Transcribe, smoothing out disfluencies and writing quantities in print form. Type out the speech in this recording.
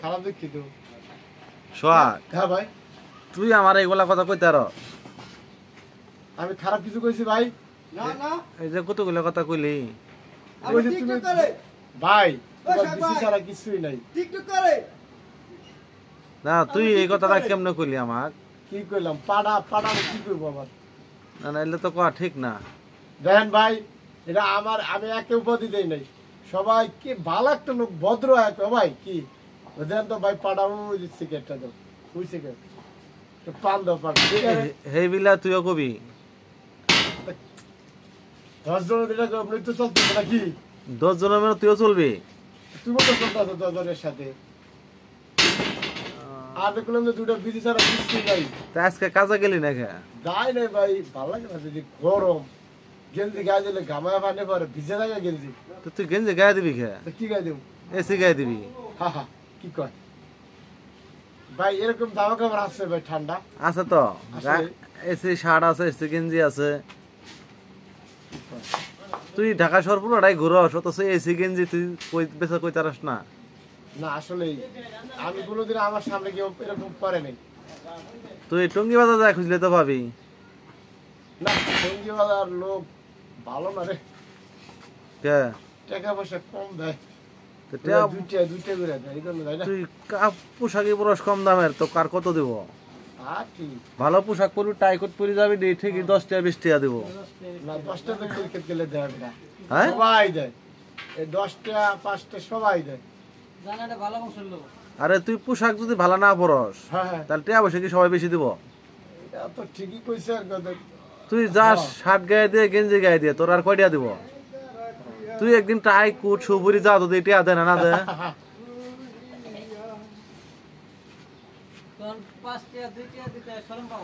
খারাপ দেখি তো সোহাগ হ্যাঁ ভাই তুই আমার এইগুলা কথা কইতে আর আমি খারাপ কিছু কইছি ভাই না না এই যে কতগুলো কথা কইলি আমি টিকটক করে ভাই তোমার বেশি ছাড়া কিছুই নাই টিকটক করে না তুই এই কথাটা কেমনে কইলি আমার কি কইলাম পাড়া পাড়া কি করবো আবার না না এলে তো কোয়া ঠিক না দেখেন ভাই এটা আমার আমি একে উপাধি দেই নাই সবাই কি ভালো একটা লোক ভদ্র এক ভাই কি দেন তো ভাই পাড়া ওই সিগারেটটা দাও ওই সিগারেট পান দাও পান হেই বিলা তুইও কবি 10 জন দিলে আপনি তো চলতেছে নাকি 10 জনের মধ্যে তুইও চলবি তুমি তো চলতেছো 10 জনের সাথে আর দেখলাম যে দুটো বিধি ছাড়া কিছু নাই তা আজকে কাজে গেলি না খা যাই নাই ভাই ভালো লাগে না যদি গরম গেঞ্জি গায়ে দিলে ঘামায় পানি পরে ভিজে থাকে গেঞ্জি তো তুই গেঞ্জি গায়ে দিবি খা তো কি গায়ে দেবো এসি গায়ে দিবি হা হা কি কয় ভাই এরকম জামা কাপড় আছে ভাই ঠান্ডা আছে তো আসলে। এসি শার্ট আছে এসি গেঞ্জি আছে তুই ঢাকা শহর পুরোটাই ঘুরস অথচ এসি গেঞ্জি তুই কই বেচা কই তারাস না না আসলে আমি কোনোদিন আমার সামনে কেউ এরকম করে নাই তুই টঙ্গি বাজার যায় খুঁজলে তো পাবি না সঙ্গীবাজার লোক ভালো না রে কে টাকা পয়সা কম দেয় তো টেয়া- দুইটা করে দেয় এই জন্য দেয় না তুই পোশাকি পরস কম দামের তো কার কত দিব আর ঠিক ভালো পোশাক পরবি টাই কোট পরে যাবি ঠিকই 10 টাকা 20 টাকা দিব না 10টা তো ক্রিকেট খেলে দেয় না হ্যাঁ সবাই দেয় এই 10টা 5টা সবাই দেয় জানাটা ভালো মশল লোক আরে তুই পোশাক যদি ভালো না পরস হ্যাঁ হ্যাঁ তাহলে টিয়া পয়সা কি সবাই বেশি দিব এটা তো ঠিকই কইছে আর কথা। তুই যাস শার্ট গায়ে দিয়ে গেঞ্জি গায়ে দিয়ে তোর আর কয়টা দিব তুই একদিন টাই কোট সুপুরি যা তো টিয়া দে না দে তখন 5 টাকা 2 টাকা দিতে শরম পাও